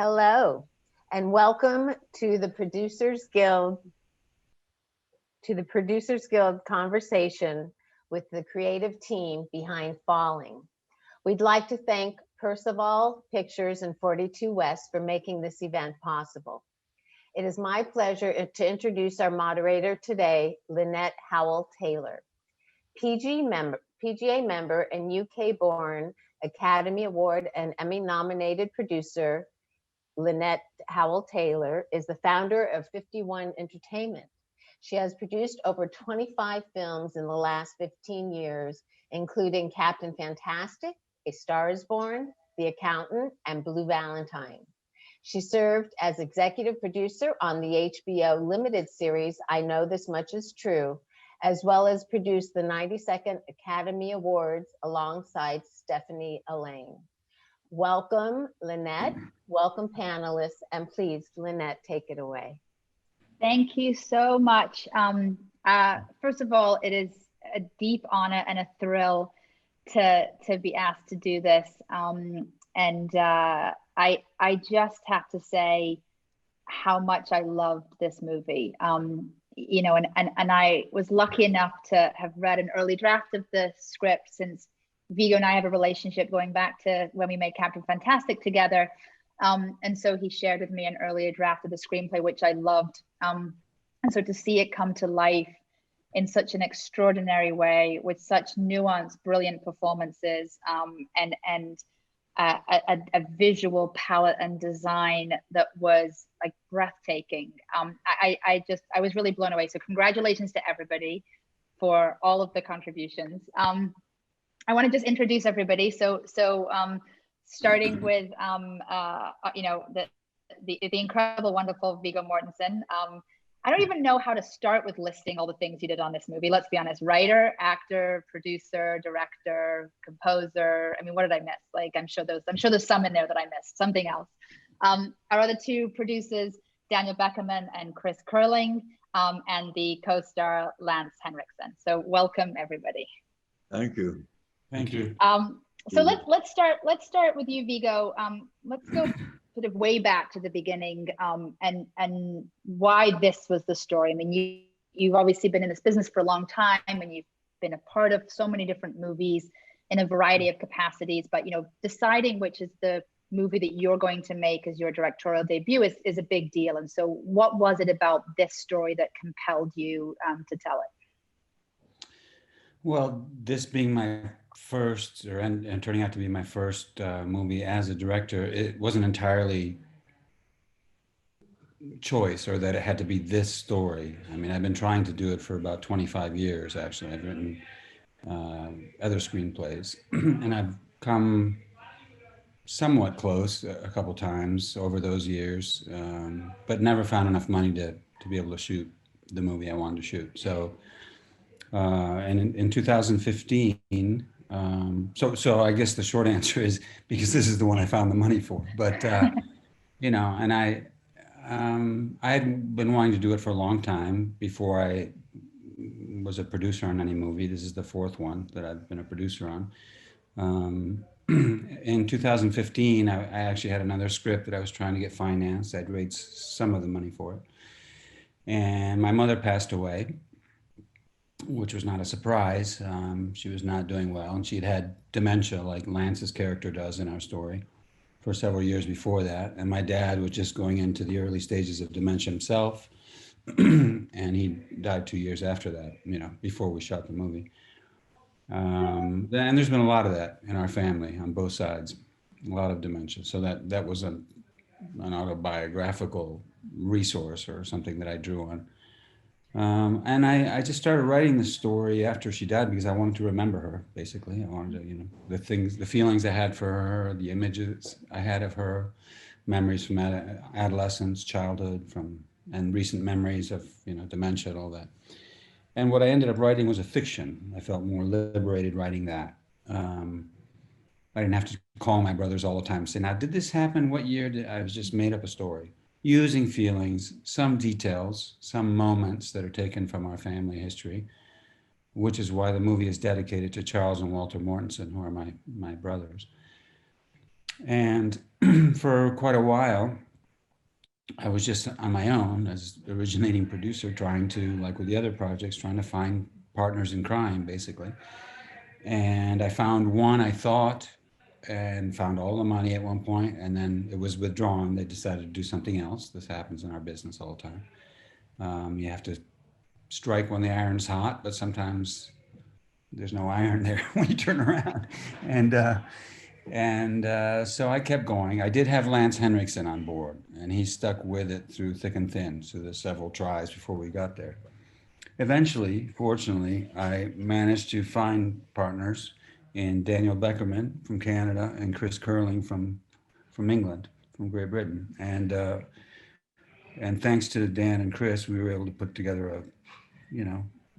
Hello, and welcome to the Producers Guild conversation with the creative team behind Falling. We'd like to thank Percival Pictures and 42 West for making this event possible. It is my pleasure to introduce our moderator today, Lynette Howell Taylor, p.g.a member and UK-born Academy Award and Emmy-nominated producer. Lynette Howell Taylor is the founder of 51 Entertainment. She has produced over 25 films in the last 15 years, including Captain Fantastic, A Star is Born, The Accountant, and Blue Valentine. She served as executive producer on the HBO limited series I Know This Much Is True, as well as produced the 92nd Academy Awards alongside Stephanie Elaine. Welcome, Lynette. Welcome, panelists. And please, Lynette, take it away. Thank you so much. First of all, it is a deep honor and a thrill to be asked to do this. I just have to say how much I loved this movie. You know, and I was lucky enough to have read an early draft of the script, since Viggo and I have a relationship going back to when we made Captain Fantastic together. And so he shared with me an earlier draft of the screenplay, which I loved. And so to see it come to life in such an extraordinary way, with such nuanced, brilliant performances, and a visual palette and design that was like breathtaking. I was really blown away. So congratulations to everybody for all of the contributions. I want to just introduce everybody. So starting with you know, the incredible, wonderful Viggo Mortensen. I don't even know how to start with listing all the things he did on this movie. Let's be honest: writer, actor, producer, director, composer. I mean, what did I miss? Like, I'm sure there's some in there that I missed. Something else. Our other two producers, Daniel Bekerman and Chris Curling, and the co-star Lance Henriksen. So welcome, everybody. Thank you. Thank you. So let's start with you, Viggo. Let's go sort of way back to the beginning, and why this was the story. I mean, you've obviously been in this business for a long time, and you've been a part of so many different movies in a variety of capacities. But you know, deciding which is the movie that you're going to make as your directorial debut is a big deal. And so, what was it about this story that compelled you to tell it? Well, this being my first, and turning out to be my first movie as a director, it wasn't entirely choice, or that it had to be this story. I mean, I've been trying to do it for about 25 years, actually. I've written other screenplays, and I've come somewhat close a couple times over those years, but never found enough money to be able to shoot the movie I wanted to shoot. So, and in 2015, so I guess the short answer is because this is the one I found the money for. But you know, and I had been wanting to do it for a long time before I was a producer on any movie. This is the fourth one that I've been a producer on. In 2015, I actually had another script that I was trying to get financed. I'd raised some of the money for it, and my mother passed away, which was not a surprise. She was not doing well, and she'd had dementia, like Lance's character does in our story, for several years before that. And my dad was just going into the early stages of dementia himself, and he died 2 years after that, you know, before we shot the movie. And there's been a lot of that in our family on both sides, a lot of dementia. So that was an autobiographical resource, or something that I drew on. And I just started writing the story after she died, because I wanted to remember her, basically. I wanted to, you know, the feelings I had for her, the images I had of her, memories from adolescence, childhood, and recent memories of, you know, dementia and all that. And what I ended up writing was a fiction. I felt more liberated writing that. I didn't have to call my brothers all the time and say, now, did this happen? What year? I was just made up a story, using feelings, some details, some moments that are taken from our family history, which is why the movie is dedicated to Charles and Walter Mortensen, who are my brothers. And for quite a while, I was just on my own as originating producer, trying to, like with the other projects, trying to find partners in crime, basically. And I found one, I thought, and found all the money at one point, and then it was withdrawn. They decided to do something else. This happens in our business all the time. You have to strike when the iron's hot, but sometimes there's no iron there when you turn around. So I kept going. I did have Lance Henriksen on board, and he stuck with it through thick and thin. So there's several tries before we got there. Eventually, fortunately, I managed to find partners in Daniel Bekerman from Canada and Chris Curling from England, from Great Britain. And thanks to Dan and Chris, we were able to put together a,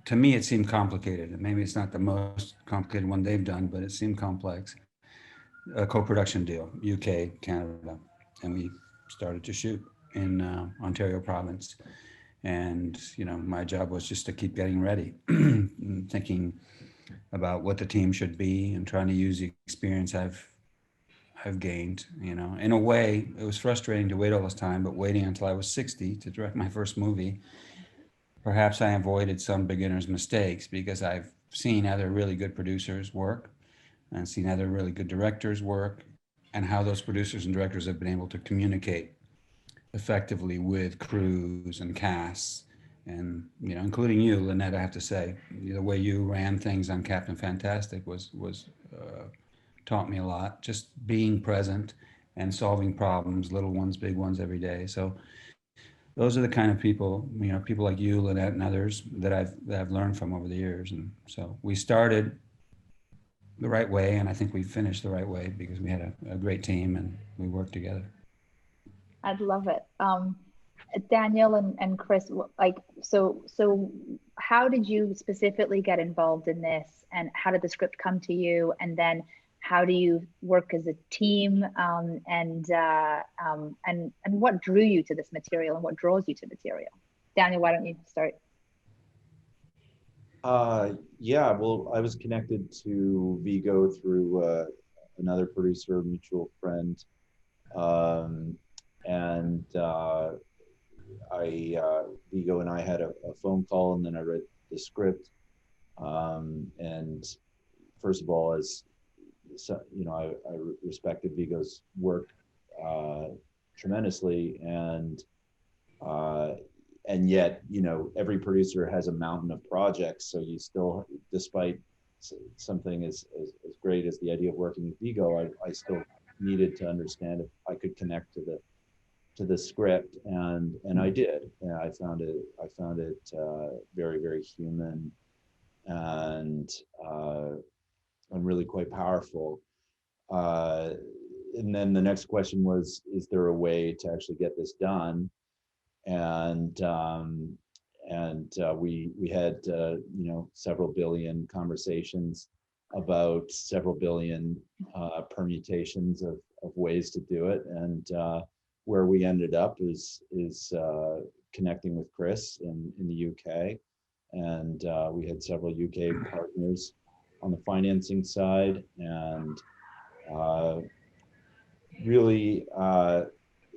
to me, it seemed complicated. And maybe it's not the most complicated one they've done, but it seemed complex. A co-production deal, UK, Canada. And we started to shoot in Ontario province. And, my job was just to keep getting ready, thinking about what the team should be and trying to use the experience I've gained. In a way, it was frustrating to wait all this time, but waiting until I was 60 to direct my first movie, perhaps I avoided some beginner's mistakes because I've seen other really good producers work and seen other really good directors work, and how those producers and directors have been able to communicate effectively with crews and casts. And, including you, Lynette, I have to say, the way you ran things on Captain Fantastic was taught me a lot, just being present and solving problems, little ones, big ones, every day. So those are the kind of people, people like you, Lynette, and others that I've learned from over the years. And so we started the right way, and I think we finished the right way because we had a great team and we worked together. I'd love it. Daniel and Chris, so how did you specifically get involved in this, and how did the script come to you, and then how do you work as a team, and what drew you to this material, and what draws you to material? Daniel, why don't you start? Yeah, well, I was connected to Viggo through another producer, mutual friend, and Viggo and I had a phone call, and then I read the script. And first of all, I respected Viggo's work tremendously, and yet, every producer has a mountain of projects. So you still, despite something as great as the idea of working with Viggo, I still needed to understand if I could connect to the script, and I did. And I found it very, very human, and really quite powerful. And then the next question was, is there a way to actually get this done? And we had several billion conversations about several billion permutations of ways to do it, and where we ended up is connecting with Chris in the UK, and we had several UK partners on the financing side, and really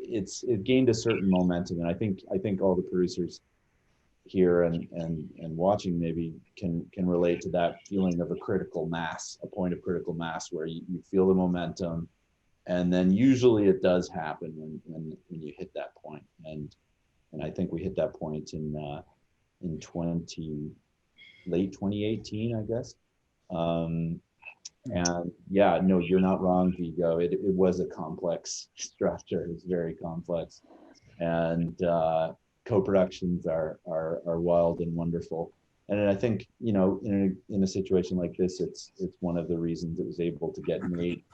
it gained a certain momentum. And I think all the producers here and watching maybe can relate to that feeling of a critical mass, a point of critical mass, where you feel the momentum, and then usually it does happen when you hit that point. And I think we hit that point in late 2018, I guess. And yeah, no, you're not wrong, Viggo. It was a complex structure. It's very complex, and co-productions are wild and wonderful. And I think, in a situation like this, it's one of the reasons it was able to get made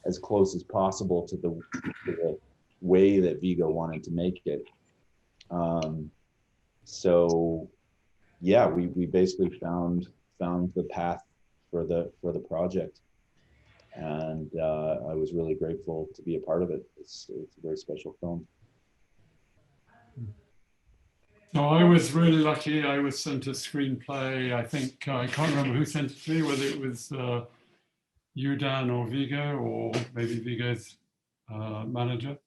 as close as possible to the way that Viggo wanted to make it. So yeah, we basically found the path for the project, and I was really grateful to be a part of it. It's a very special film. So I was really lucky. I was sent a screenplay. I think I can't remember who sent it to me, whether it was you, Dan, or Viggo, or maybe Viggo's manager.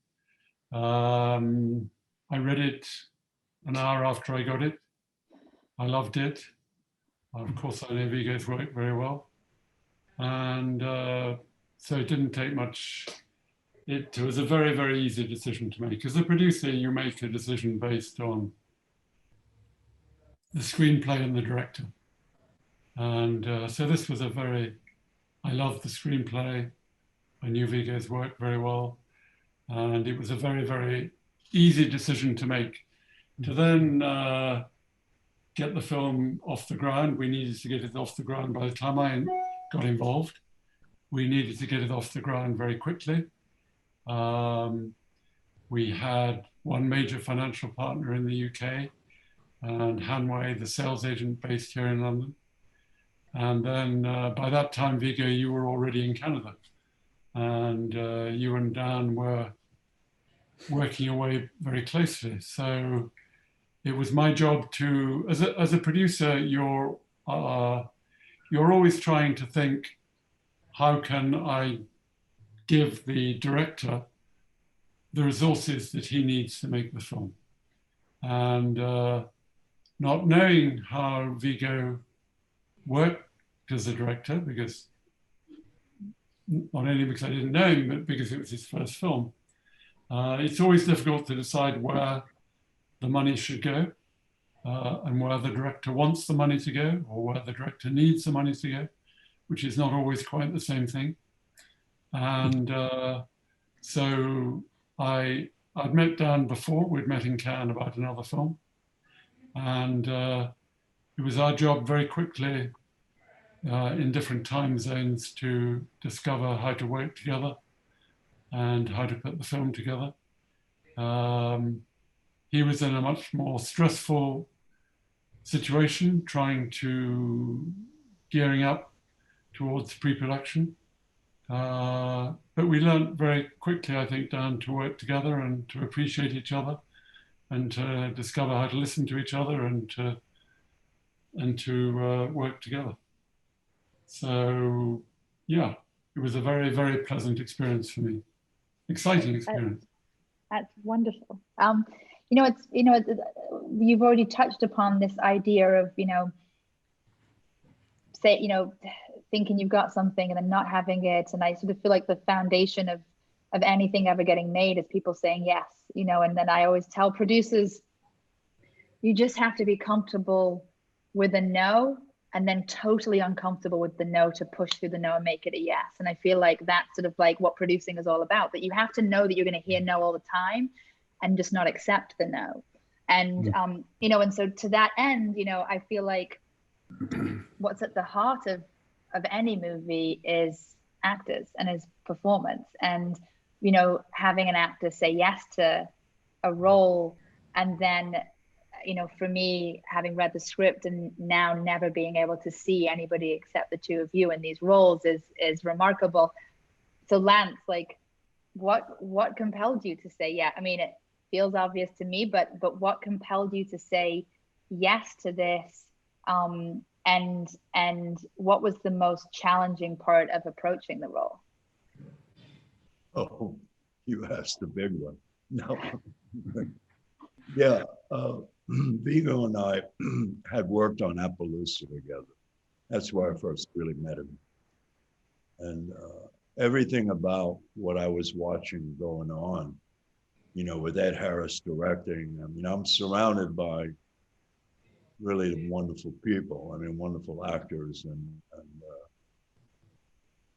I read it an hour after I got it. I loved it. Of course, I know Viggo's work very well. And so it didn't take much. It was a very, very easy decision to make. As a producer, you make a decision based on the screenplay and the director. And so this was I loved the screenplay. I knew Viggo's work very well. And it was a very, very easy decision to make. To then get the film off the ground, we needed to get it off the ground. By the time I got involved, we needed to get it off the ground very quickly. We had one major financial partner in the UK, and Hanway, the sales agent based here in London. And then by that time, Viggo, you were already in Canada. And you and Dan were working away very closely. So it was my job to, as a producer, you're always trying to think, how can I give the director the resources that he needs to make the film? And not knowing how Viggo worked as a director, because not only because I didn't know him, but because it was his first film, it's always difficult to decide where the money should go and where the director wants the money to go, or where the director needs the money to go, which is not always quite the same thing. And so I'd met Dan before. We'd met in Cannes about another film. And it was our job very quickly in different time zones to discover how to work together and how to put the film together. He was in a much more stressful situation, gearing up towards pre-production. But we learned very quickly, I think, Dan, to work together and to appreciate each other and to discover how to listen to each other and to work together. So, yeah, it was a very, very pleasant experience for me. Exciting experience. That's wonderful. You've already touched upon this idea of, thinking you've got something and then not having it. And I sort of feel like the foundation of anything ever getting made is people saying yes, and then I always tell producers, you just have to be comfortable with a no, and then totally uncomfortable with the no to push through the no and make it a yes. And I feel like that's sort of like what producing is all about, that you have to know that you're going to hear no all the time and just not accept the no. And, and so to that end, I feel like what's at the heart of any movie is actors and is performance. And, having an actor say yes to a role, and then, for me, having read the script and now never being able to see anybody except the two of you in these roles is remarkable. So Lance, like, what compelled you to say yeah? I mean, it feels obvious to me, but what compelled you to say yes to this? And what was the most challenging part of approaching the role? Oh, you asked the big one. No. Yeah, Viggo and I had worked on Appaloosa together. That's where I first really met him. And everything about what I was watching going on, with Ed Harris directing, I mean, I'm surrounded by really wonderful people. I mean, wonderful actors.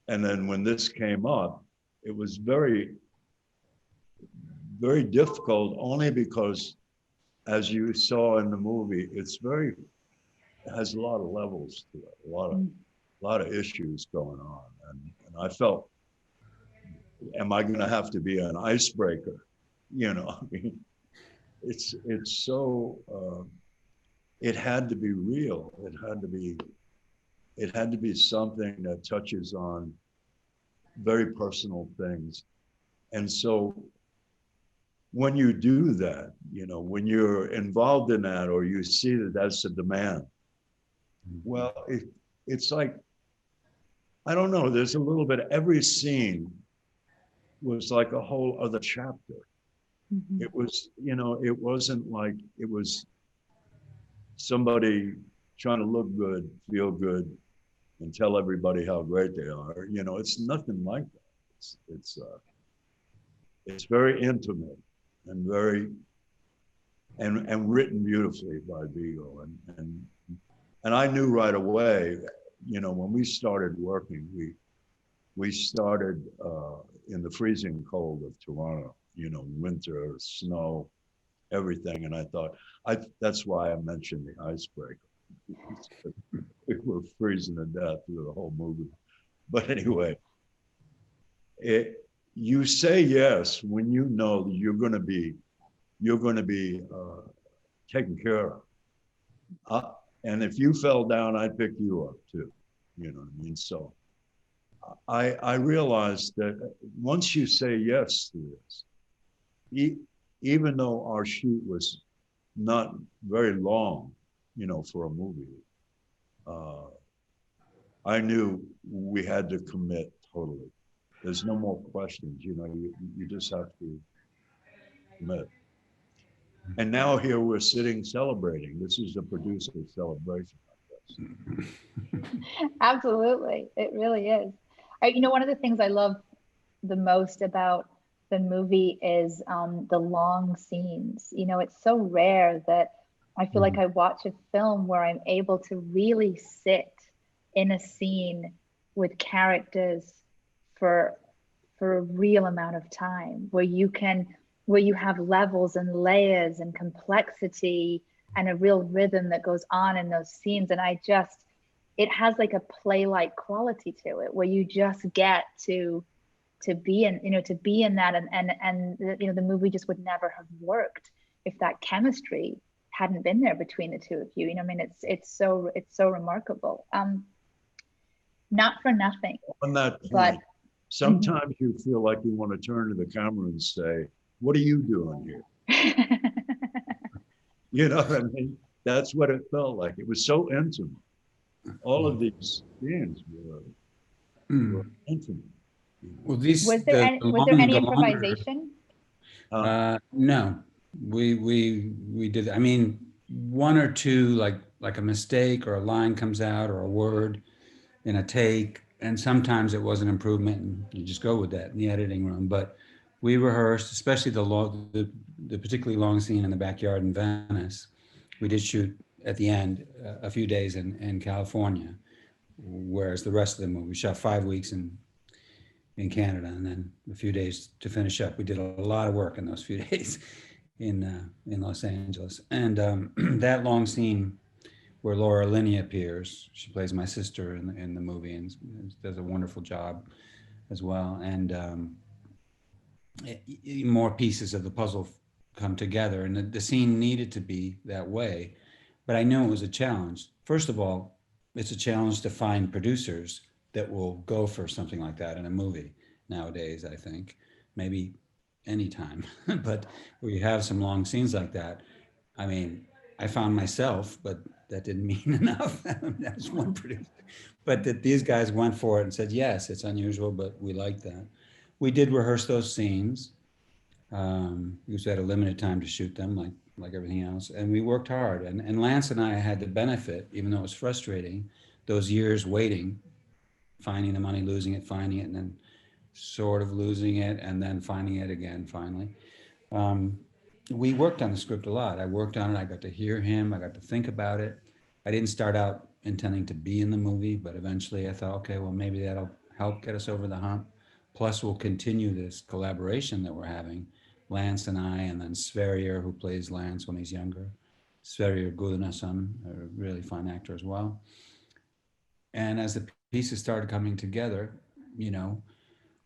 And then when this came up, it was very, very difficult, only because, as you saw in the movie, it has a lot of levels to it, a lot of issues going on. And I felt, am I going to have to be an icebreaker? I mean, it's so, it had to be real. It had to be something that touches on very personal things. And so when you do that, when you're involved in that, or you see that that's a demand, well, it's like, I don't know, there's a little bit, every scene was like a whole other chapter. Mhm. It was, it wasn't like it was somebody trying to look good, feel good, and tell everybody how great they are. It's nothing like that. It's very intimate and very and written beautifully by Viggo. And I knew right away, when we started working, we started in the freezing cold of Toronto, winter, snow, everything. And I thought, that's why I mentioned the icebreaker. We were freezing to death through the whole movie. But anyway, you say yes when you know that you're going to be taken care of. And if you fell down, I'd pick you up too. You know what I mean? So I realized that once you say yes to this, even though our shoot was not very long, for a movie, uh, I knew we had to commit totally. There's no more questions. You just have to commit. And now here we're sitting celebrating. This is a producer's celebration, I guess. Absolutely, it really is. One of the things I love the most about the movie is the long scenes. It's so rare that I feel like I watch a film where I'm able to really sit in a scene with characters for a real amount of time, where you have levels and layers and complexity and a real rhythm that goes on in those scenes. And it has like a play-like quality to it, where you just get to be in that, and the movie just would never have worked if that chemistry hadn't been there between the two of you. I mean, it's so remarkable. Not for nothing. On that point, but sometimes you feel like you want to turn to the camera and say, "What are you doing here?" You know what I mean? That's what it felt like. It was so intimate. All of these scenes were intimate. Well, was there any improvisation? No, we did. I mean, one or two, like a mistake or a line comes out or a word in a take, and sometimes it was an improvement, and you just go with that in the editing room. But we rehearsed, especially the particularly long scene in the backyard in Venice. We did shoot at the end a few days in California, whereas the rest of the movie we shot 5 weeks in Canada, and then a few days to finish up. We did a lot of work in those few days in Los Angeles. And that long scene where Laura Linney appears, she plays my sister in the movie and does a wonderful job as well. And more pieces of the puzzle come together, and the scene needed to be that way. But I knew it was a challenge. First of all, it's a challenge to find producers that will go for something like that in a movie nowadays, I think. Maybe anytime, but where you have some long scenes like that, I mean, I found myself, but that didn't mean enough. That's one producer. But that these guys went for it and said, yes, it's unusual, but we like that. We did rehearse those scenes because we had a limited time to shoot them, like everything else. And we worked hard. And Lance and I had the benefit, even though it was frustrating, those years waiting, finding the money, losing it, finding it, and then sort of losing it, and then finding it again, finally. We worked on the script a lot. I worked on it. I got to hear him. I got to think about it. I didn't start out intending to be in the movie, but eventually I thought, okay, well, maybe that'll help get us over the hump. Plus, we'll continue this collaboration that we're having, Lance and I, and then Sverrir, who plays Lance when he's younger. Sverrir Guðnason, a really fine actor as well. And as the pieces started coming together, we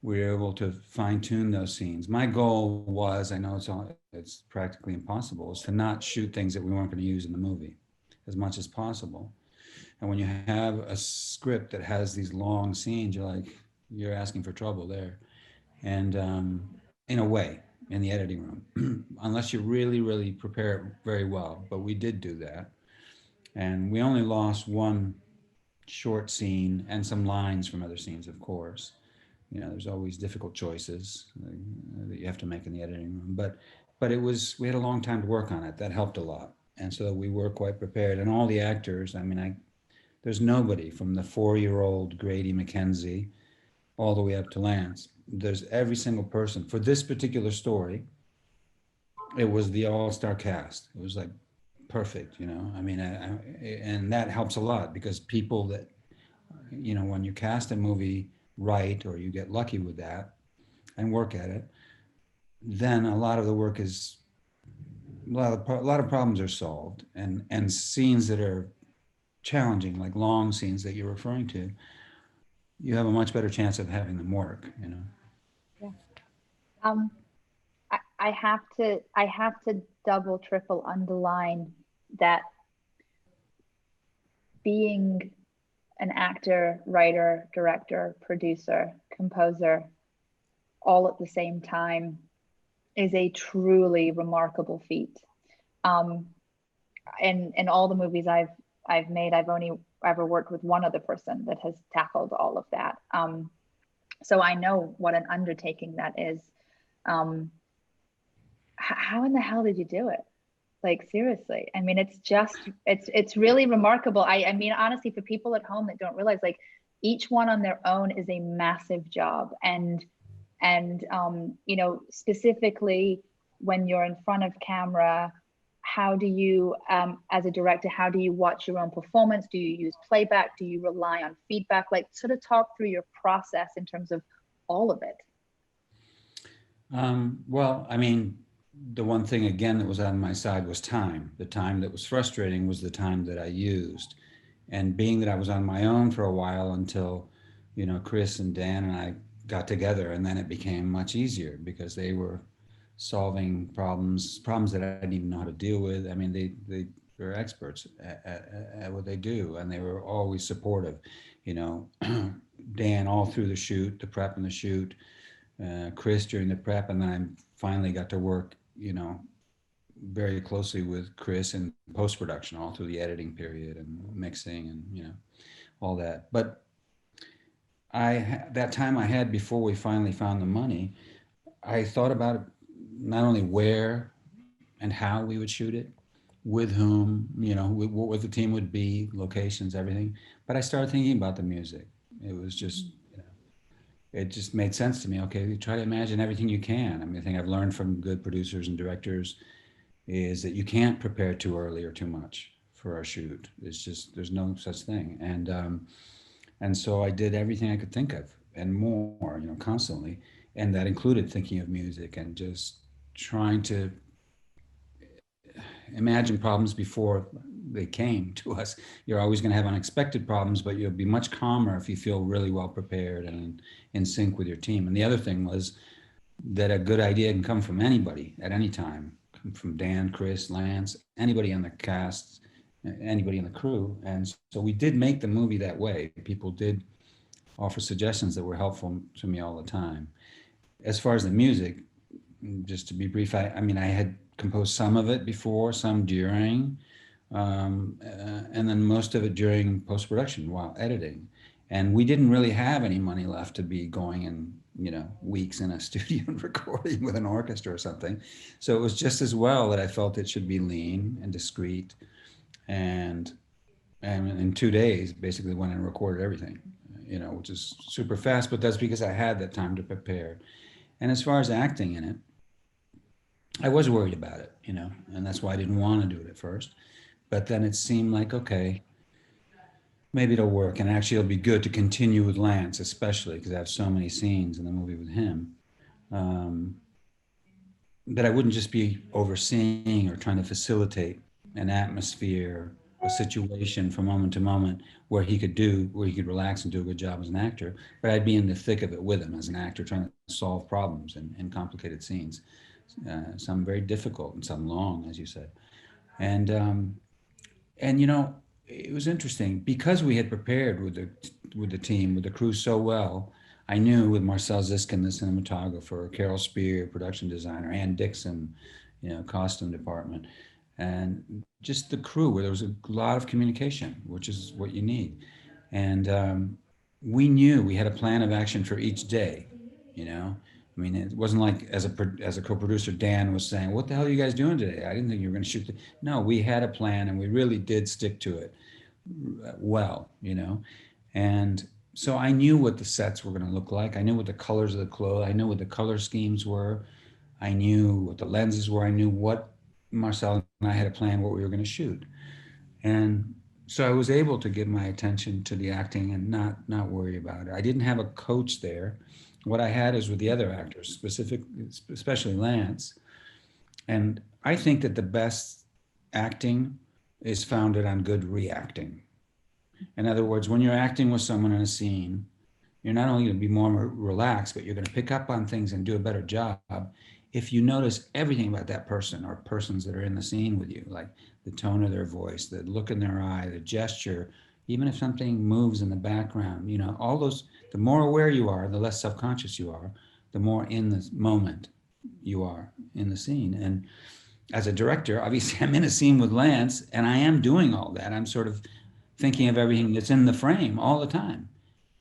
were able to fine tune those scenes. My goal was, I know it's practically impossible, is to not shoot things that we weren't going to use in the movie as much as possible. And when you have a script that has these long scenes, you're asking for trouble there. And in a way, in the editing room, unless you really, really prepare it very well. But we did do that. And we only lost one short scene and some lines from other scenes, of course. You know, there's always difficult choices that you have to make in the editing room. But it was, we had a long time to work on it. That helped a lot. And so we were quite prepared. And all the actors, I mean, there's nobody from the 4-year-old Grady McKenzie all the way up to Lance. There's every single person. For this particular story, it was the all-star cast. It was like perfect, you know. I mean, and that helps a lot because people that, you know, when you cast a movie right, or you get lucky with that and work at it, then a lot of the work is, a lot of problems are solved, and scenes that are challenging, like long scenes that you're referring to, you have a much better chance of having them work, you know. Yeah. I have to double, triple underline that being an actor, writer, director, producer, composer, all at the same time is a truly remarkable feat. In all the movies I've made, I've only ever worked with one other person that has tackled all of that. So I know what an undertaking that is. How in the hell did you do it? Like, seriously, I mean, it's really remarkable. I mean, honestly, for people at home that don't realize, like, each one on their own is a massive job. And you know, specifically when you're in front of camera, how do you, as a director, how do you watch your own performance? Do you use playback? Do you rely on feedback? Like, sort of talk through your process in terms of all of it. Well, I mean, the one thing again that was on my side was time. The time that was frustrating was the time that I used. And being that I was on my own for a while until, you know, Chris and Dan and I got together, and then it became much easier because they were solving problems that I didn't even know how to deal with. I mean, they're experts at what they do, and they were always supportive, you know. Dan all through the shoot, the prep and the shoot, Chris during the prep, and then I finally got to work, you know, very closely with Chris in post-production all through the editing period and mixing and, you know, all that. But that time I had before we finally found the money, I thought about it, not only where and how we would shoot it, with whom, you know, what the team would be, locations, everything. But I started thinking about the music. It was just, you know, it just made sense to me. Okay, you try to imagine everything you can. I mean, the thing I've learned from good producers and directors is that you can't prepare too early or too much for a shoot. It's just, there's no such thing. And so I did everything I could think of and more, you know, constantly. And that included thinking of music and just trying to imagine problems before they came to us. You're always going to have unexpected problems, but you'll be much calmer if you feel really well prepared and in sync with your team. And the other thing was that a good idea can come from anybody at any time, from Dan, Chris, Lance, anybody on the cast, anybody in the crew. And so we did make the movie that way. People did offer suggestions that were helpful to me all the time. As far as the music, just to be brief, I mean, I had composed some of it before, some during, and then most of it during post-production while editing. And we didn't really have any money left to be going in, you know, weeks in a studio and recording with an orchestra or something. So it was just as well that I felt it should be lean and discreet. And in 2 days, basically went and recorded everything, you know, which is super fast, but that's because I had that time to prepare. And as far as acting in it, I was worried about it, you know, and that's why I didn't want to do it at first. But then it seemed like, okay, maybe it'll work. And actually it'll be good to continue with Lance, especially because I have so many scenes in the movie with him, that I wouldn't just be overseeing or trying to facilitate an atmosphere, a situation from moment to moment where he could relax and do a good job as an actor, but I'd be in the thick of it with him as an actor, trying to solve problems in complicated scenes. Some very difficult and some long, as you said. And you know, it was interesting because we had prepared with the team, with the crew so well. I knew with Marcel Ziskin, the cinematographer, Carol Spear, production designer, Ann Dixon, you know, costume department, and just the crew, where there was a lot of communication, which is what you need. And we knew we had a plan of action for each day, you know. I mean, it wasn't like as a co-producer, Dan was saying, "What the hell are you guys doing today? I didn't think you were going to shoot." No, we had a plan, and we really did stick to it well, you know. And so I knew what the sets were going to look like. I knew what the colors of the clothes. I knew what the color schemes were. I knew what the lenses were. I knew what Marcel and I had a plan what we were going to shoot. And so I was able to give my attention to the acting and not worry about it. I didn't have a coach there. What I had is with the other actors, especially Lance. And I think that the best acting is founded on good reacting. In other words, when you're acting with someone in a scene, you're not only going to be more relaxed, but you're going to pick up on things and do a better job if you notice everything about that person or persons that are in the scene with you, like the tone of their voice, the look in their eye, the gesture, even if something moves in the background, you know, all those, the more aware you are, the less self-conscious you are, the more in the moment you are in the scene. And as a director, obviously I'm in a scene with Lance and I am doing all that. I'm sort of thinking of everything that's in the frame all the time.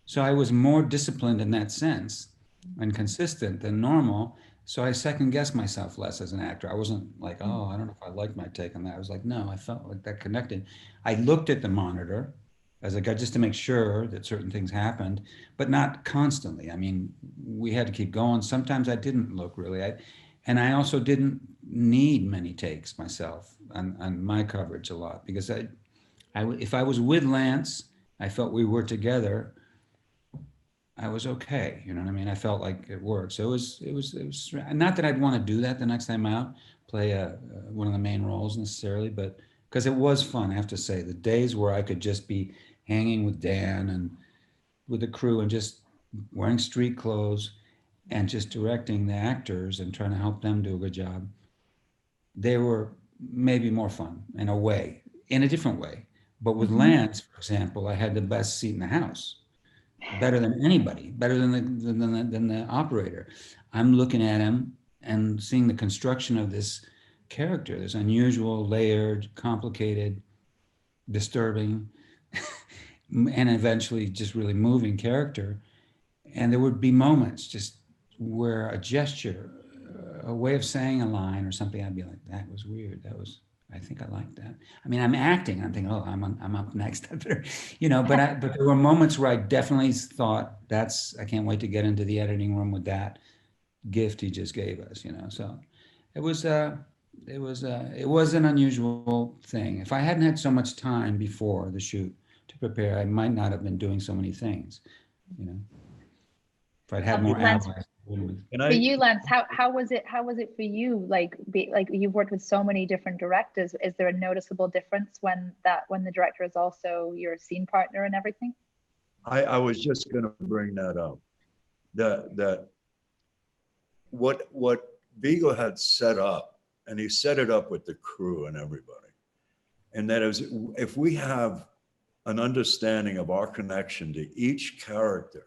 So I was more disciplined in that sense and consistent than normal. So I second guessed myself less as an actor. I wasn't like, oh, I don't know if I like my take on that. I was like, no, I felt like that connected. I looked at the monitor as a guy just to make sure that certain things happened, but not constantly. I mean, we had to keep going. Sometimes I didn't look really. And I also didn't need many takes myself on my coverage a lot because if I was with Lance, I felt we were together, I was okay. You know what I mean? I felt like it worked. So it was not that I'd want to do that the next time out, play one of the main roles necessarily, but because it was fun, I have to say. The days where I could just be hanging with Dan and with the crew and just wearing street clothes and just directing the actors and trying to help them do a good job, they were maybe more fun in a way, in a different way. But with Lance, for example, I had the best seat in the house, better than anybody, better than the operator. I'm looking at him and seeing the construction of this character, this unusual, layered, complicated, disturbing, and eventually just really moving character. And there would be moments just where a gesture, a way of saying a line or something, I'd be like, that was weird. I think I like that. I mean, I'm acting. I'm thinking, oh, I'm up next. You know, but there were moments where I definitely thought I can't wait to get into the editing room with that gift he just gave us, you know. So it was an unusual thing. If I hadn't had so much time before the shoot to prepare, I might not have been doing so many things, you know. If I'd had more Lance, hours. for you, Lance, how was it for you? Like you've worked with so many different directors. Is there a noticeable difference when the director is also your scene partner and everything? I was just going to bring that up. That what Viggo had set up, and he set it up with the crew and everybody, and that is, if we have an understanding of our connection to each character,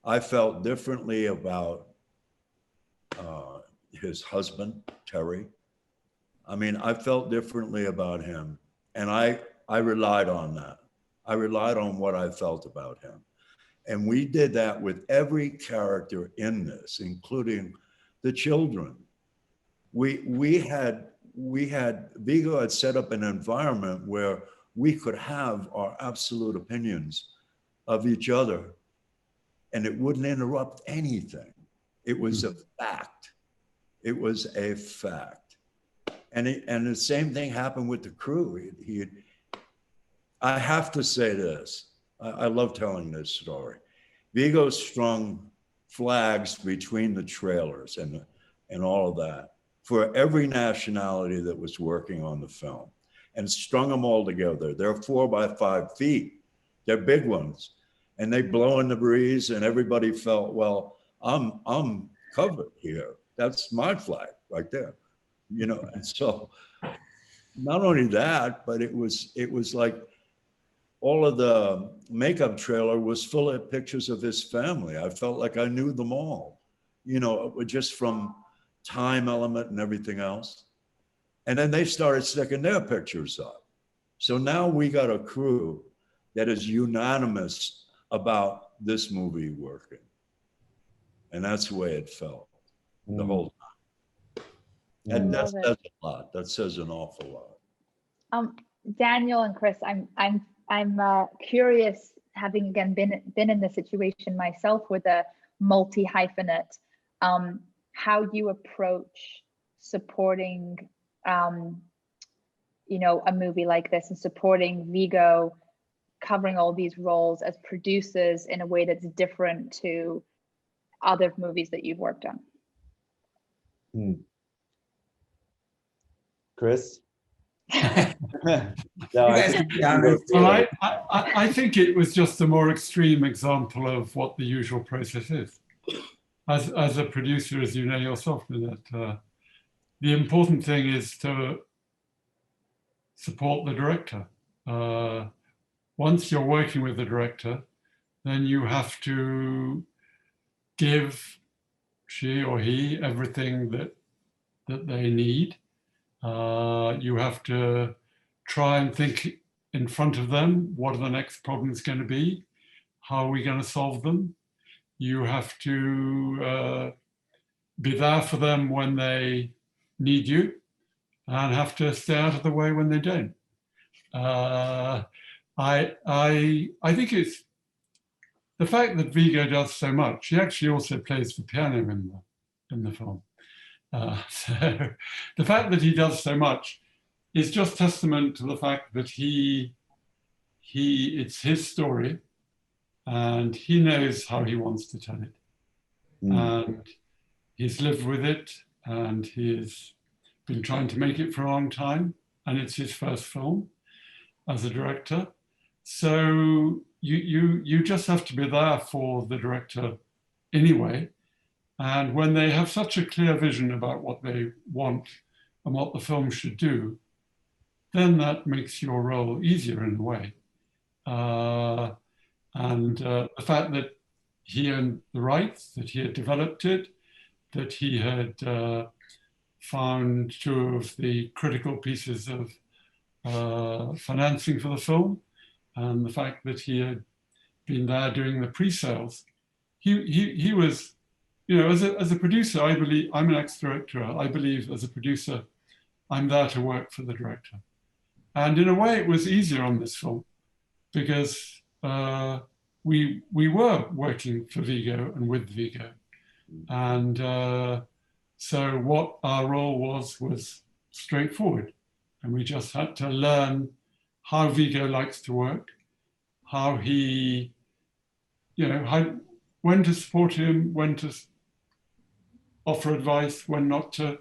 I felt differently about his husband, Terry. I mean, I felt differently about him, and I relied on that. I relied on what I felt about him. And we did that with every character in this, including the children. We had Viggo had set up an environment where we could have our absolute opinions of each other, and it wouldn't interrupt anything. It was a fact. It was a fact. And the same thing happened with the crew. I have to say this. I love telling this story. Viggo strung flags between the trailers and all of that for every nationality that was working on the film, and strung them all together. They're 4 by 5 feet. They're big ones, and they blow in the breeze, and everybody felt, well, I'm covered here. That's my flag right there, you know. And so, not only that, but it was like all of the makeup trailer was full of pictures of his family. I felt like I knew them all, you know, just from time element and everything else. And then they started sticking their pictures up. So now we got a crew that is unanimous about this movie working. And that's the way it felt the whole time. And that says a lot. That says an awful lot. Daniel and Chris, I'm curious, having again been in the situation myself with a multi-hyphenate, how you approach supporting you know, a movie like this and supporting Viggo covering all these roles as producers in a way that's different to other movies that you've worked on. Chris? No, I think it was just a more extreme example of what the usual process is. As a producer, as you know yourself, Lynette, the important thing is to support the director. Once you're working with the director, then you have to give she or he everything that they need. You have to try and think in front of them, what are the next problems going to be? How are we going to solve them? You have to be there for them when they need you and have to stay out of the way when they don't. I think it's the fact that Viggo does so much. He actually also plays the piano in the film. So the fact that he does so much is just testament to the fact that it's his story and he knows how he wants to tell it. And he's lived with it and he's been trying to make it for a long time, and it's his first film as a director. So you just have to be there for the director anyway. And when they have such a clear vision about what they want and what the film should do, then that makes your role easier in a way. The fact that he owned the rights, that he had developed it, that he had found two of the critical pieces of financing for the film, and the fact that he had been there doing the pre-sales, he was, you know, as a producer, I believe, I'm an ex-directorial, I believe as a producer, I'm there to work for the director. And in a way it was easier on this film because we were working for Viggo and with Viggo. And so what our role was straightforward. And we just had to learn how Viggo likes to work, how he, you know, when to support him, when to offer advice, when not to,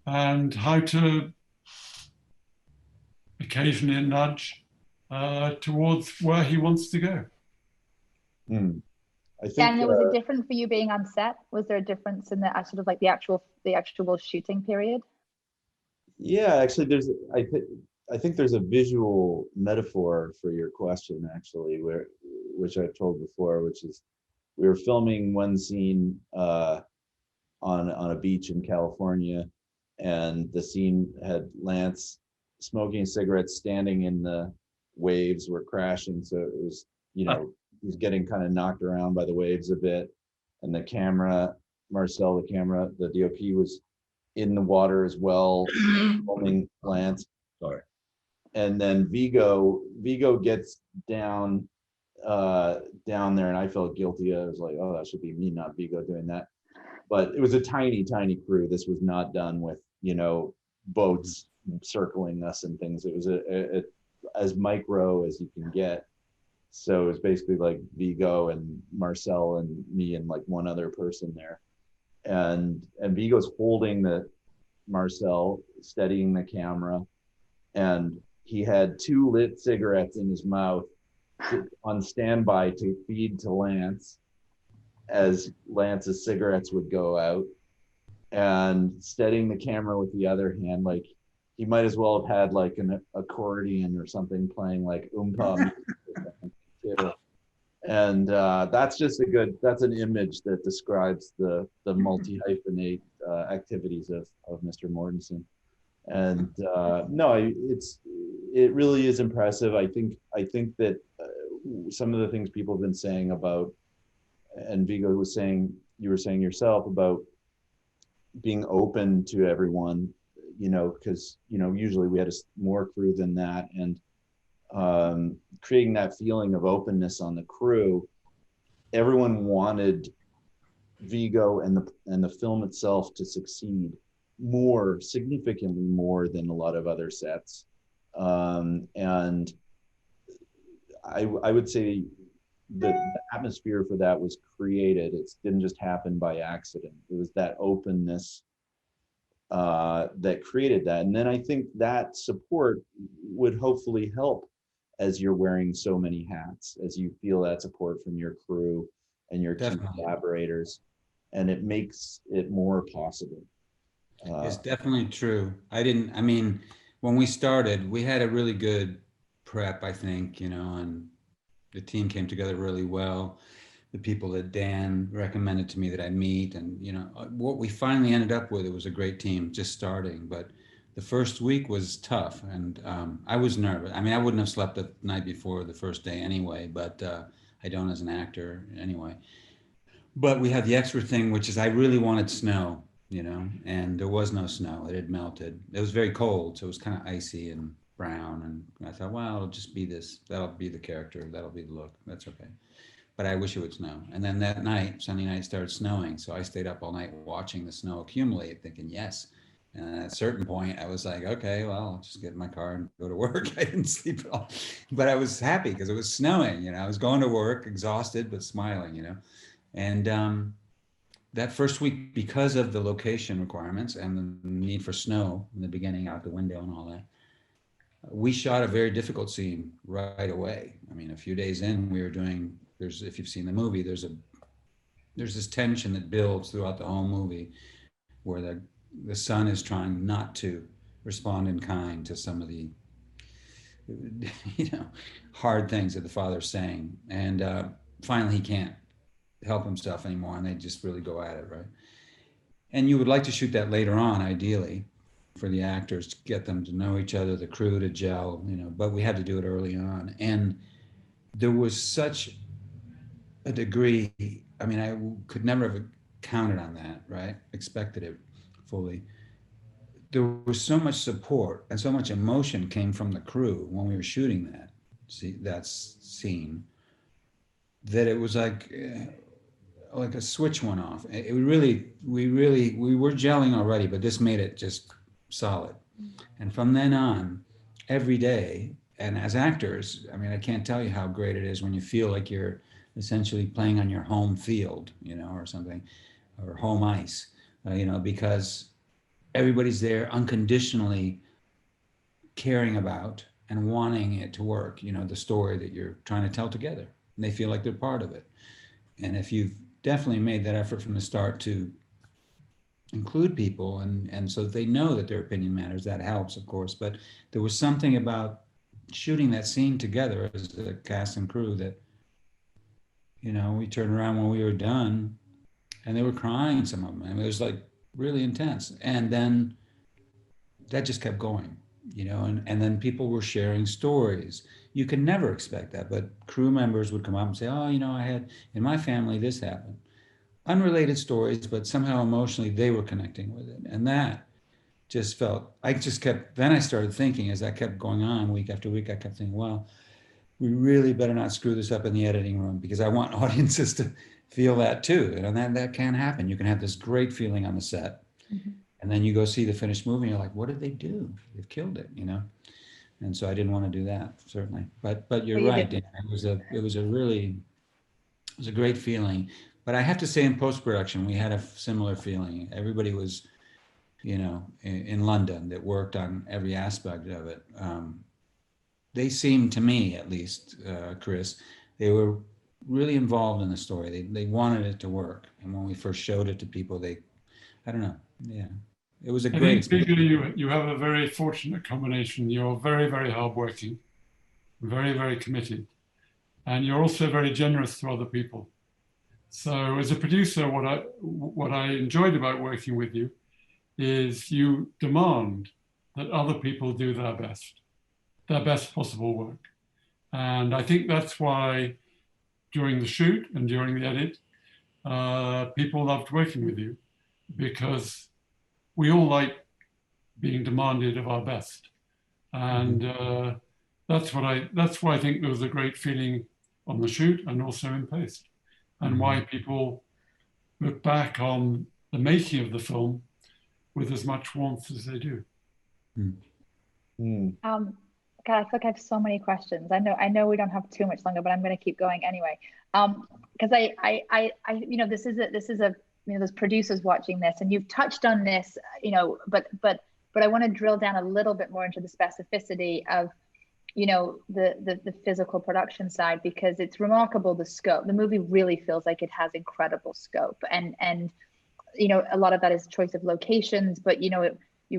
and how to occasionally nudge towards where he wants to go. I think, Daniel, was it different for you being on set? Was there a difference in the sort of like the actual shooting period? Yeah, actually, I think there's a visual metaphor for your question, actually, which I've told before, which is we were filming one scene on a beach in California, and the scene had Lance smoking a cigarette, standing in the waves, were crashing, so it was, you know, he was getting kind of knocked around by the waves a bit, and the camera, Marcel, the DOP was in the water as well, filming Lance. Sorry. And then Viggo gets down there, and I felt guilty. I was like, oh, that should be me, not Viggo, doing that. But it was a tiny crew. This was not done with, you know, boats circling us and things. It was as micro as you can get. So it was basically like Viggo and Marcel and me and like one other person there. And Viggo's holding the Marcel, steadying the camera, and he had 2 lit cigarettes in his mouth on standby to feed to Lance as Lance's cigarettes would go out, and steadying the camera with the other hand. Like he might as well have had like an accordion or something playing like oompa music or something too. And that's an image that describes the multi-hyphenate activities of Mr. Mortensen. And no, it really is impressive. I think that some of the things people have been saying about, and Viggo was saying, you were saying yourself about being open to everyone, you know, because, you know, usually we had more crew than that, and creating that feeling of openness on the crew. Everyone wanted Viggo and the film itself to succeed more, significantly more than a lot of other sets. And I would say the atmosphere for that was created. It didn't just happen by accident. It was that openness that created that. And then I think that support would hopefully help as you're wearing so many hats, as you feel that support from your crew and your team collaborators, and it makes it more possible. It's definitely true. I mean, when we started, we had a really good prep, I think, you know, and the team came together really well. The people that Dan recommended to me that I meet, and, you know, what we finally ended up with, it was a great team just starting, but the first week was tough, and I was nervous. I mean, I wouldn't have slept the night before the first day anyway, but I don't as an actor anyway. But we had the extra thing, which is I really wanted snow, you know, and there was no snow. It had melted. It was very cold, so it was kind of icy and brown. And I thought, well, it'll just be this. That'll be the character. That'll be the look. That's okay. But I wish it would snow. And then that night, Sunday night, started snowing. So I stayed up all night watching the snow accumulate, thinking, yes. And at a certain point, I was like, okay, well, I'll just get in my car and go to work. I didn't sleep at all. But I was happy because it was snowing. You know, I was going to work, exhausted, but smiling, you know. And that first week, because of the location requirements and the need for snow in the beginning out the window and all that, we shot a very difficult scene right away. I mean, a few days in, we were doing, if you've seen the movie, there's this tension that builds throughout the whole movie where the son is trying not to respond in kind to some of the, you know, hard things that the father's saying. And finally he can't help himself anymore, and they just really go at it, right? And you would like to shoot that later on, ideally, for the actors to get them to know each other, the crew to gel, you know, but we had to do it early on. And there was such a degree, I mean, I could never have counted on that, right? Expected it fully. There was so much support and so much emotion came from the crew when we were shooting that scene, that it was like a switch went off. We were gelling already, but this made it just solid. And from then on, every day, and as actors, I mean, I can't tell you how great it is when you feel like you're essentially playing on your home field, you know, or something, or home ice, you know, because everybody's there unconditionally caring about and wanting it to work, you know, the story that you're trying to tell together. And they feel like they're part of it. And if you've definitely made that effort from the start to include people and so they know that their opinion matters, that helps, of course. But there was something about shooting that scene together as a cast and crew that, you know, we turned around when we were done and they were crying, some of them. I mean, it was like really intense. And then that just kept going, you know, and then people were sharing stories. You can never expect that, but crew members would come up and say, oh, you know, I had, in my family, this happened. Unrelated stories, but somehow emotionally they were connecting with it. And that just felt, then I started thinking as that kept going on week after week, I kept thinking, well, we really better not screw this up in the editing room because I want audiences to feel that too. And that can happen. You can have this great feeling on the set. Mm-hmm. And then you go see the finished movie and you're like, what did they do? They've killed it, you know? And so I didn't want to do that, certainly. But you're right, Dan. It was a great feeling. But I have to say in post-production, we had a similar feeling. Everybody was, you know, in London that worked on every aspect of it. They seemed to me, at least, Chris, they were really involved in the story. They wanted it to work. And when we first showed it to people, I don't know, yeah. It was a great experience. You have a very fortunate combination. You're very, very hardworking, very, very committed, and you're also very generous to other people. So as a producer, what I enjoyed about working with you is you demand that other people do their best possible work. And I think that's why during the shoot and during the edit, people loved working with you, because we all like being demanded of our best. And that's why I think there was a great feeling on the shoot and also in post, and why people look back on the making of the film with as much warmth as they do. God, I feel like I have so many questions. I know we don't have too much longer, but I'm going to keep going anyway. Because this is a there's producers watching this, and you've touched on this, but I want to drill down a little bit more into the specificity of, the physical production side, because it's remarkable, the scope. The movie really feels like it has incredible scope, and a lot of that is choice of locations, but you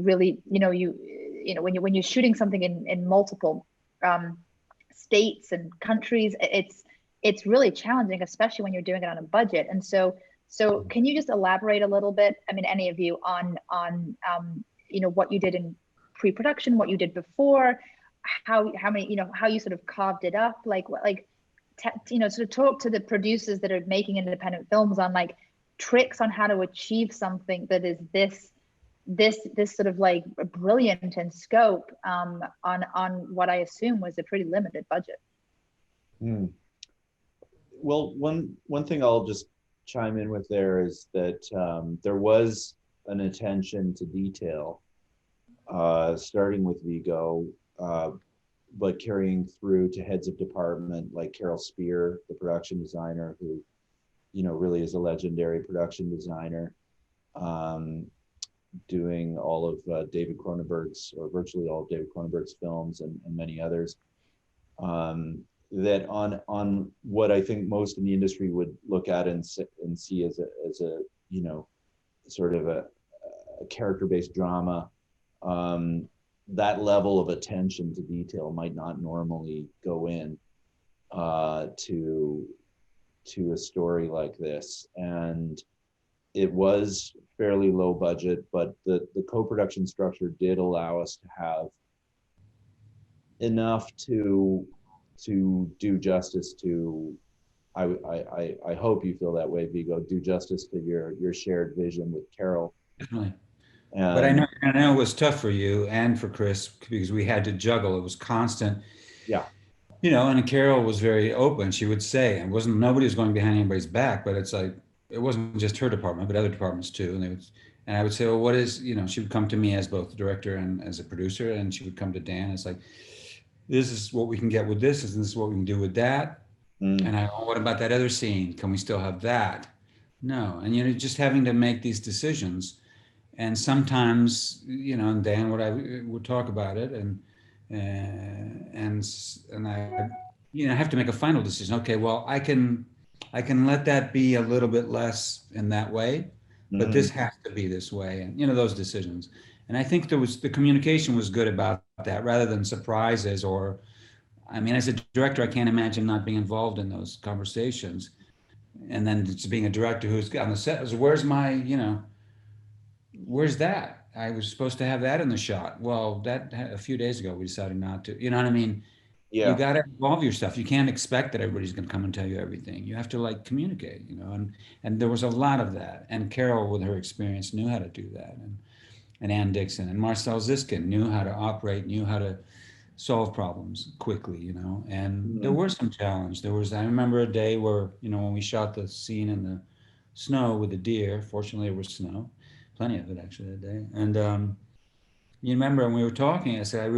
really, when you're shooting something in multiple states and countries, it's really challenging, especially when you're doing it on a budget. And so can you just elaborate a little bit, I mean, any of you, on what you did in pre-production, what you did before, how you sort of carved it up, sort of talk to the producers that are making independent films on tricks on how to achieve something that is this sort of brilliant in scope, on what I assume was a pretty limited budget. Well, one thing I'll just chime in with there is that there was an attention to detail, starting with Viggo, but carrying through to heads of department like Carol Spear, the production designer, who really is a legendary production designer, doing all of David Cronenberg's, or virtually all of David Cronenberg's films, and many others. That on what I think most in the industry would look at and see as a sort of a character-based drama, that level of attention to detail might not normally go in to a story like this. And it was fairly low budget, but the co-production structure did allow us to have enough to do justice to, I hope you feel that way, Viggo, do justice to your shared vision with Carol. Definitely. But I know it was tough for you and for Chris, because we had to juggle. It was constant. Yeah. And Carol was very open. She would say, nobody was going behind anybody's back, but it's like, it wasn't just her department, but other departments too. And I would say, well, what is, she would come to me as both director and as a producer, and she would come to Dan. It's like, this is what we can get with this, and this is what we can do with that. And what about that other scene? Can we still have that? No. And just having to make these decisions. And sometimes, and Dan would talk about it, and I have to make a final decision. Okay, well, I can let that be a little bit less in that way, but this has to be this way, and those decisions. And I think the communication was good about that, rather than surprises, or, as a director, I can't imagine not being involved in those conversations. And then just being a director who's on the set, where's that? I was supposed to have that in the shot. Well, that a few days ago, we decided not to. You know what I mean? Yeah. You got to involve yourself. You can't expect that everybody's going to come and tell you everything. You have to communicate, and there was a lot of that. And Carol, with her experience, knew how to do that. And Ann Dixon and Marcel Ziskin knew how to operate, knew how to solve problems quickly, and there were some challenges. I remember a day where, when we shot the scene in the snow with the deer, fortunately there was snow, plenty of it actually that day. And you remember when we were talking, I said,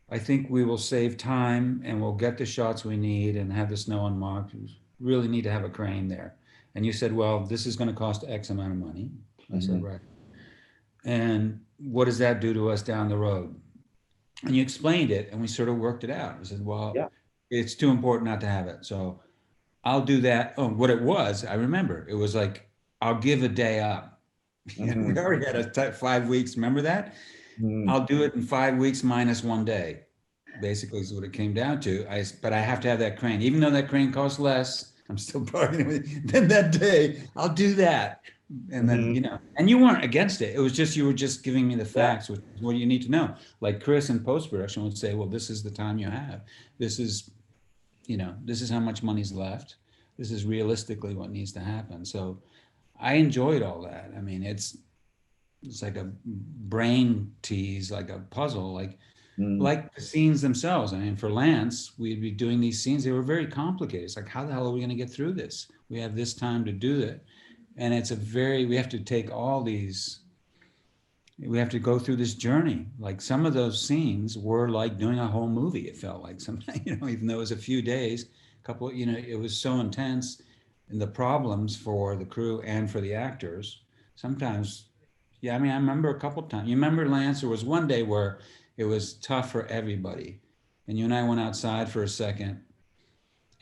I think we will save time and we'll get the shots we need and have the snow unmarked. We really need to have a crane there. And you said, well, this is going to cost X amount of money. I said, right. And what does that do to us down the road? And you explained it, and we sort of worked it out. I said, well, it's too important not to have it. So I'll do that. Oh, what it was, I remember, it was like, I'll give a day up. We already had 5 weeks. Remember that? I'll do it in 5 weeks minus 1 day. Basically is what it came down to. But I have to have that crane. Even though that crane costs less, I'm still bargaining with you. Then that day, I'll do that. And then, and you weren't against it. It was just, you were just giving me the facts, which is what you need to know. Like Chris in post-production would say, well, this is the time you have. This is this is how much money's left. This is realistically what needs to happen. So I enjoyed all that. I mean, it's like a brain tease, like a puzzle, like the scenes themselves. I mean, for Lance, we'd be doing these scenes. They were very complicated. It's like, how the hell are we going to get through this? We have this time to do it. And it's we have to take all these, we have to go through this journey. Like some of those scenes were like doing a whole movie. It felt like something, even though it was a few days, it was so intense. And the problems for the crew and for the actors, sometimes, yeah, I mean, I remember a couple times. You remember, Lance, there was one day where it was tough for everybody. And you and I went outside for a second.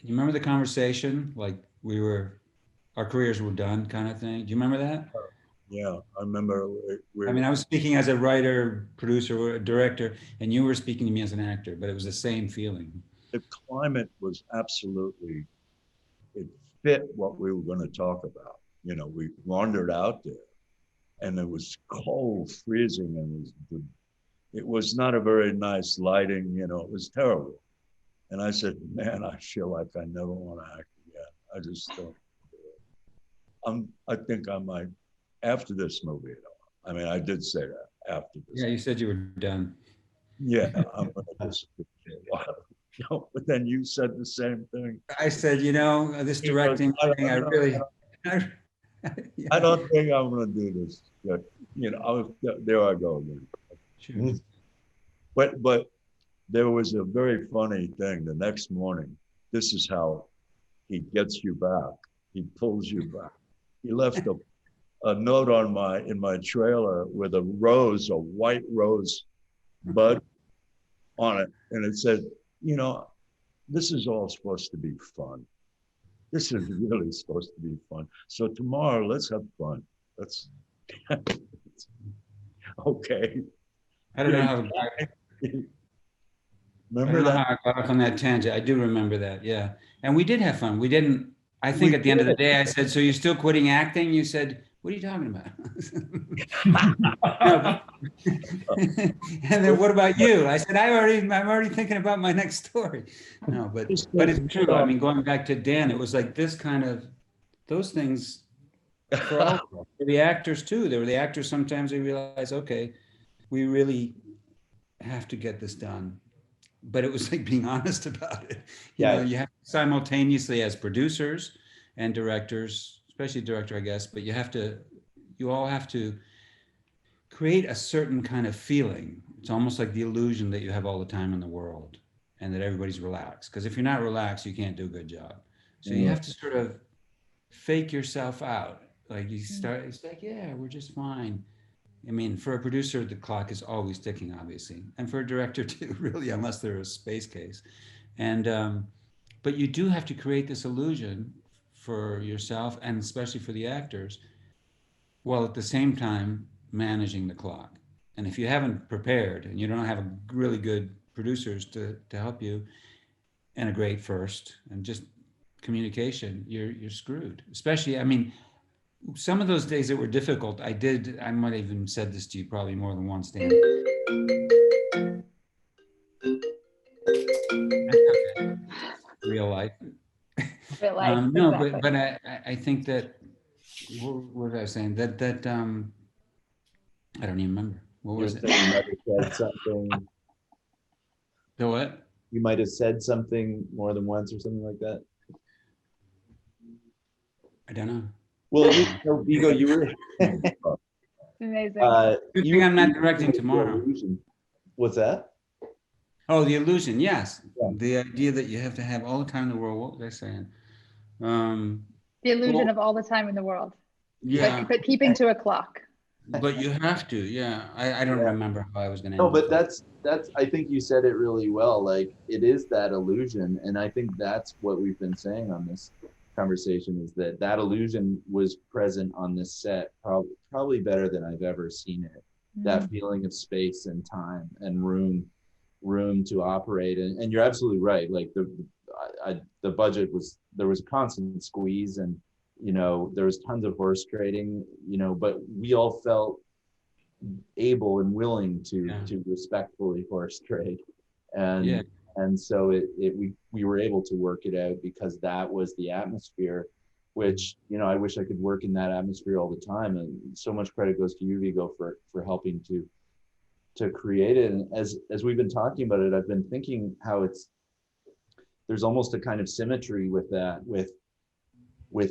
You remember the conversation? Like our careers were done kind of thing. Do you remember that? Yeah, I remember. I mean, I was speaking as a writer, producer, or a director, and you were speaking to me as an actor, but it was the same feeling. The climate was absolutely, it fit what we were going to talk about. We wandered out there and it was cold, freezing, and it was not a very nice lighting, it was terrible. And I said, man, I feel like I never want to act again. I just don't. I think I might, after this movie, I mean, I did say that after this. Yeah, you said you were done. Yeah, I'm going to disappear for a while. But then you said the same thing. I said, this directing thing, I really. I don't think I'm going to do this. But, there I go again. Sure. But there was a very funny thing the next morning. This is how he gets you back. He pulls you back. He left a note in my trailer with a white rose bud on it. And it said, this is all supposed to be fun. This is really supposed to be fun. So tomorrow, let's have fun. Let's, okay. I don't know how. Remember that? How I got off on that tangent. I do remember that. Yeah. And we did have fun. We didn't, I think at the end of the day, I said, so you're still quitting acting? You said, what are you talking about? And then what about you? I said, I'm already thinking about my next story. No, but it's true. I mean, going back to Dan, it was like this kind of, those things for the actors too. There were the actors, sometimes they realize, okay, we really have to get this done. But it was like being honest about it. You have simultaneously as producers and directors, especially director, I guess, but you all have to create a certain kind of feeling. It's almost like the illusion that you have all the time in the world and that everybody's relaxed. Because if you're not relaxed, you can't do a good job. So you have to sort of fake yourself out. Like it's like, yeah, we're just fine. I mean, for a producer, the clock is always ticking, obviously. And for a director too, really, unless they're a space case. And, but you do have to create this illusion for yourself and especially for the actors, while at the same time managing the clock. And if you haven't prepared and you don't have really good producers to help you and a great first and just communication, you're screwed. Especially, I mean, some of those days that were difficult, I might have even said this to you probably more than once, Dan. Okay. Real life. Real life. No, exactly. but I think that, what was I saying? That I don't even remember. What was it? You might have said something. The what? You might have said something more than once or something like that. I don't know. Well, Viggo, you were. Amazing. Good thing I'm not directing tomorrow. What's that? Oh, the illusion, yes. Yeah. The idea that you have to have all the time in the world. What was I saying? The illusion of all the time in the world. Yeah. But keeping to a clock. But you have to, yeah. I don't remember how I was gonna. No, but that's. I think you said it really well. Like it is that illusion, and I think that's what we've been saying on this conversation is that illusion was present on this set probably better than I've ever seen it. That feeling of space and time and room to operate, and you're absolutely right. Like the budget there was a constant squeeze, and there was tons of horse trading, but we all felt able and willing to respectfully horse trade, and And so we were able to work it out because that was the atmosphere, which, you know, I wish I could work in that atmosphere all the time. And so much credit goes to you, Viggo, for helping to create it. And as we've been talking about it, I've been thinking how there's almost a kind of symmetry with that, with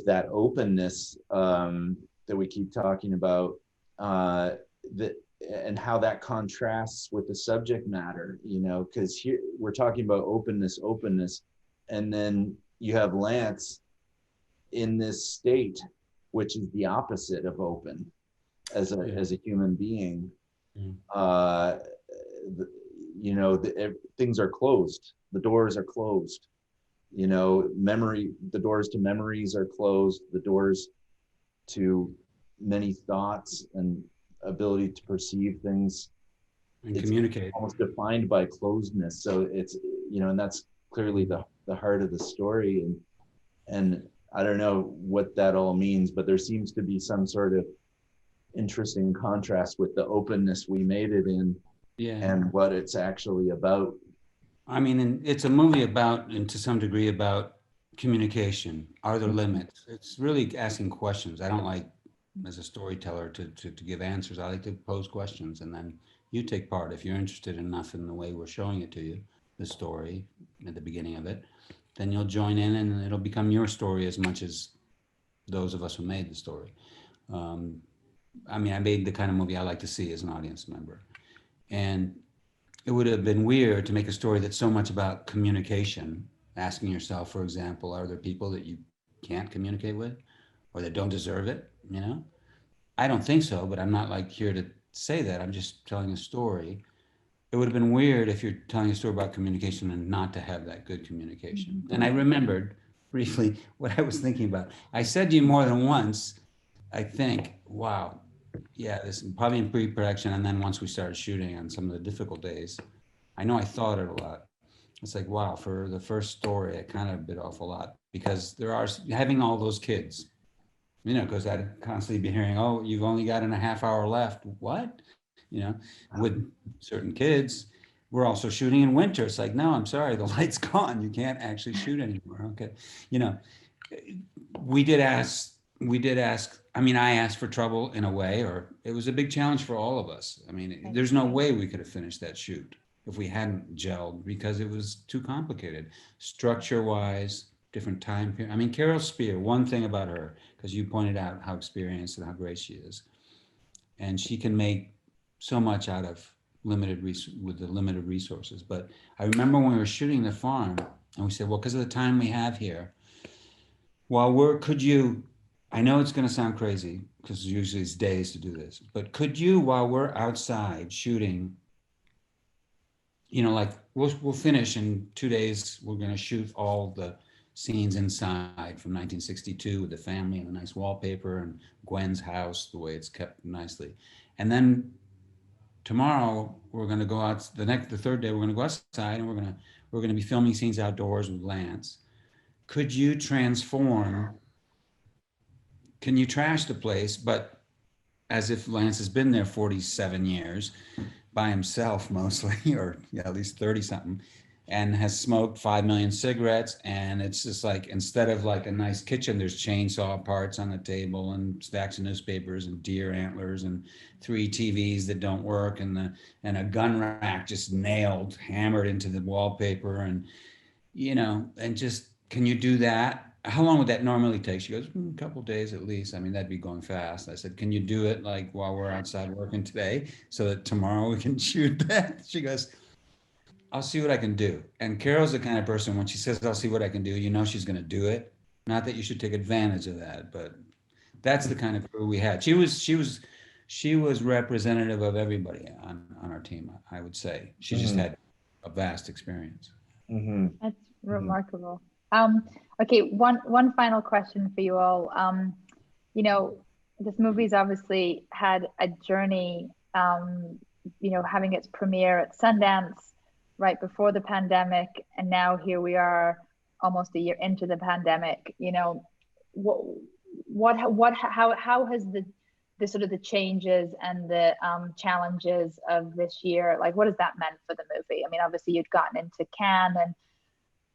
that openness that we keep talking about, and how that contrasts with the subject matter, you know, because here we're talking about openness, and then you have Lance in this state, which is the opposite of open as a human being. You know, things are closed, the doors are closed, you know, the doors to memories are closed, the doors to many thoughts and ability to perceive things and communicate, almost defined by closedness. So it's, you know, and that's clearly the heart of the story. And I don't know what that all means, but there seems to be some sort of interesting contrast with the openness we made it in, and what it's actually about. I mean, and it's a movie about, and to some degree, about communication. Are there limits? It's really asking questions. I don't like, as a storyteller, to give answers. I like to pose questions, and then you take part if you're interested enough in the way we're showing it to you, the story at the beginning of it. Then you'll join in, and it'll become your story as much as those of us who made the story. I mean, I made the kind of movie I like to see as an audience member, and it would have been weird to make a story that's so much about communication, asking yourself, for example, are there people that you can't communicate with or that don't deserve it? You know, I don't think so, but I'm not like here to say that. I'm just telling a story. It would have been weird if you're telling a story about communication and not to have that good communication. And I remembered briefly what I was thinking about. I said to you more than once, I think, wow, yeah, this probably in pre-production, and then once we started shooting on some of the difficult days, I know I thought it a lot. It's like, wow, for the first story, I kind of bit off a lot, because there are, having all those kids, you know, because I'd constantly be hearing, oh, you've only got a half hour left. What? You know, with certain kids, we're also shooting in winter. It's like, no, I'm sorry, the light's gone. You can't actually shoot anymore. Okay. You know, we did ask, I mean, I asked for trouble in a way, or it was a big challenge for all of us. I mean, there's no way we could have finished that shoot if we hadn't gelled, because it was too complicated, structure-wise, different time period. I mean, Carol Spear, one thing about her, because you pointed out how experienced and how great she is, and she can make so much out of with the limited resources. But I remember when we were shooting the farm, and we said, well, because of the time we have here, I know it's going to sound crazy because usually it's days to do this, but could you, while we're outside shooting, you know, like we'll finish in 2 days, we're going to shoot all the scenes inside from 1962 with the family and the nice wallpaper and Gwen's house, the way it's kept nicely. And then tomorrow we're going to go out, the third day we're going to go outside, and we're going to be filming scenes outdoors with Lance. Could you can you trash the place, but as if Lance has been there 47 years by himself mostly, or at least 30 something, and has smoked 5 million cigarettes. And it's just like, instead of like a nice kitchen, there's chainsaw parts on the table and stacks of newspapers and deer antlers and 3 TVs that don't work, and a gun rack just nailed, hammered into the wallpaper. And, you know, and just, can you do that? How long would that normally take? She goes, a couple of days at least. I mean, that'd be going fast. I said, can you do it like while we're outside working today so that tomorrow we can shoot that? She goes, I'll see what I can do. And Carol's the kind of person, when she says, I'll see what I can do, you know she's going to do it. Not that you should take advantage of that, but that's the kind of crew we had. She was representative of everybody on our team, I would say. She just had a vast experience. That's remarkable. Okay, one final question for you all. You know, this movie's obviously had a journey, you know, having its premiere at Sundance right before the pandemic, and now here we are almost a year into the pandemic. You know, how has the the sort of the changes and the challenges of this year, like what has that meant for the movie? I mean, obviously you'd gotten into Cannes and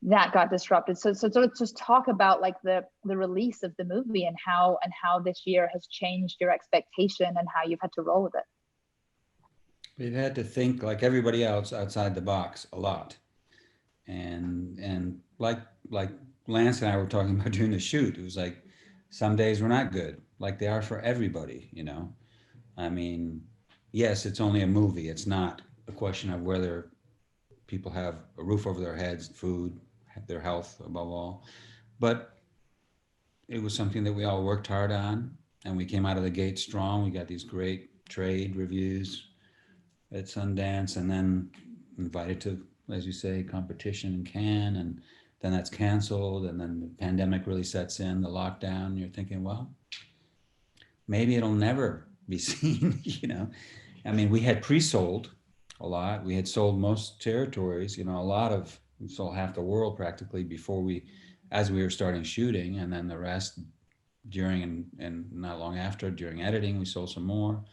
that got disrupted. So sort of just talk about like the release of the movie and how this year has changed your expectation and how you've had to roll with it. We've had to think like everybody else outside the box a lot. And like Lance and I were talking about during the shoot, it was like some days were not good, like they are for everybody, you know. I mean, yes, it's only a movie. It's not a question of whether people have a roof over their heads, food, their health above all. But it was something that we all worked hard on, and we came out of the gate strong. We got these great trade reviews at Sundance, and then invited to, as you say, competition in Cannes, and then that's canceled, and then the pandemic really sets in, the lockdown, and you're thinking, well, maybe it'll never be seen, you know. I mean, we had pre-sold a lot. We had sold most territories, you know, we sold half the world practically as we were starting shooting, and then the rest during and not long after, during editing, we sold some more.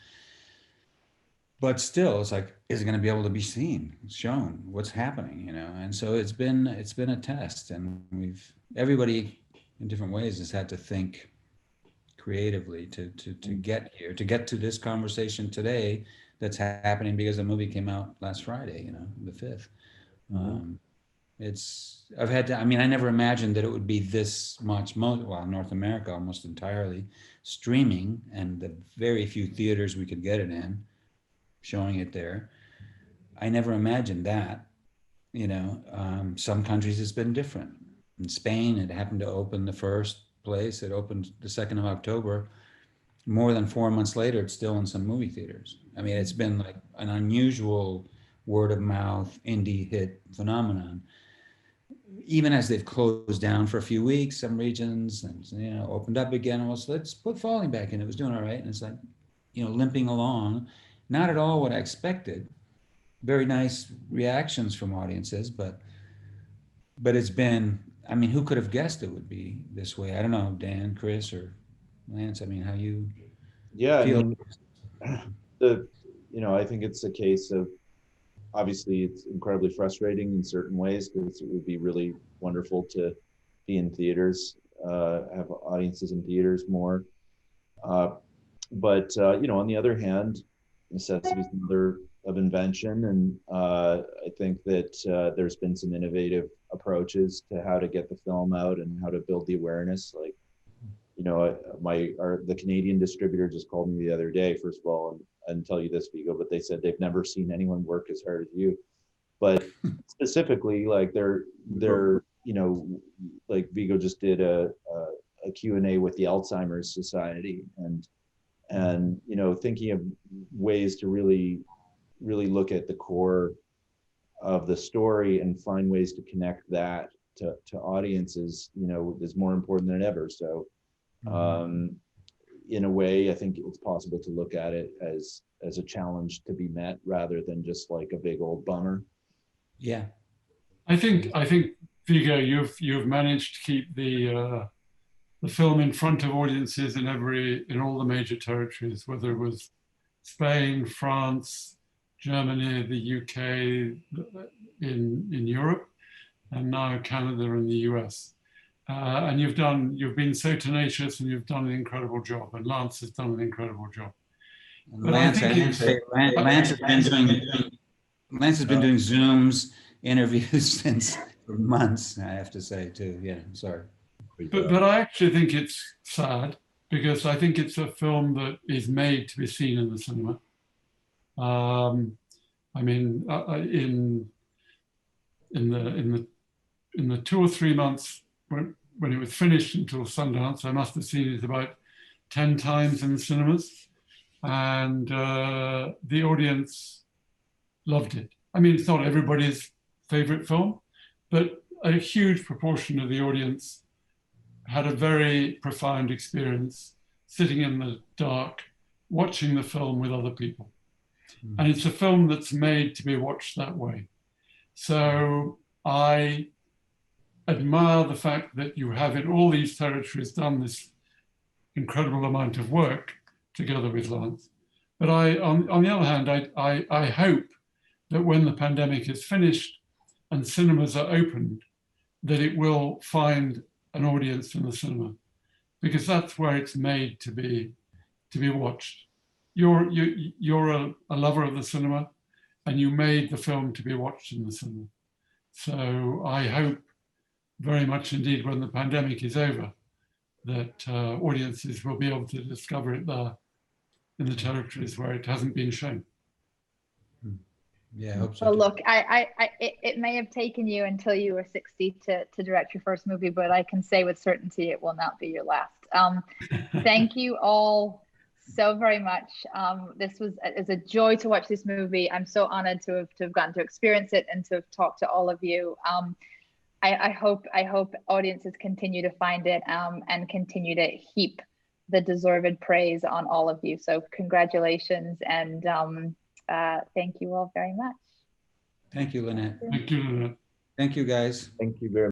But still, it's like, is it going to be able to be seen, shown, what's happening, you know? And so it's been a test, and everybody in different ways has had to think creatively to get here, to get to this conversation today that's happening because the movie came out last Friday, you know, the 5th. I never imagined that it would be this much, North America almost entirely streaming, and the very few theaters we could get it in, showing it there. I never imagined that, you know. Some countries it's been different. In Spain, it happened to open the first place. It opened the 2nd of October. More than 4 months later, it's still in some movie theaters. I mean, it's been like an unusual word of mouth indie hit phenomenon. Even as they've closed down for a few weeks, some regions, and, you know, opened up again, well, so let's put Falling back in. It was doing all right. And it's like, you know, limping along. Not at all what I expected. Very nice reactions from audiences, but it's been, I mean, who could have guessed it would be this way? I don't know, Dan, Chris, or Lance, I mean, how you feel? I mean, I think it's a case of, obviously it's incredibly frustrating in certain ways, because it would be really wonderful to be in theaters, have audiences in theaters more. But on the other hand, necessity is the mother of invention, and I think that there's been some innovative approaches to how to get the film out and how to build the awareness. Like, the Canadian distributor just called me the other day. First of all, I didn't tell you this, Viggo, but they said they've never seen anyone work as hard as you. But specifically, like they're like Viggo just did a Q&A with the Alzheimer's Society, and thinking of ways to really look at the core of the story and find ways to connect that to audiences, is more important than ever. So in a way, I think it's possible to look at it as a challenge to be met rather than just like a big old bummer. Yeah. I think Viggo, you've managed to keep the film in front of audiences in all the major territories, whether it was Spain, France, Germany, the UK, in Europe, and now Canada and the US. And you've been so tenacious, and you've done an incredible job, and Lance has done an incredible job. But Lance has been doing Zooms interviews for months, I have to say too. Yeah, sorry. But I actually think it's sad, because I think it's a film that is made to be seen in the cinema. I mean, in the 2 or 3 months when it was finished until Sundance, I must have seen it about 10 times in the cinemas, and the audience loved it. I mean, it's not everybody's favorite film, but a huge proportion of the audience had a very profound experience sitting in the dark, watching the film with other people. And it's a film that's made to be watched that way. So I admire the fact that you have in all these territories done this incredible amount of work together with Lance. But on the other hand, I hope that when the pandemic is finished and cinemas are opened, that it will find an audience in the cinema, because that's where it's made to be watched. You're a lover of the cinema, and you made the film to be watched in the cinema. So I hope very much indeed, when the pandemic is over, that audiences will be able to discover it there in the territories where it hasn't been shown. Yeah, I hope so. Well, look, it may have taken you until you were 60 to direct your first movie, but I can say with certainty it will not be your last. Thank you all so very much. This was a joy to watch this movie. I'm so honored to have gotten to experience it and to have talked to all of you. I hope audiences continue to find it and continue to heap the deserved praise on all of you. So congratulations, and thank you all very much. Thank you, Lynette. Thank you, Lynette. Thank you, guys. Thank you very much.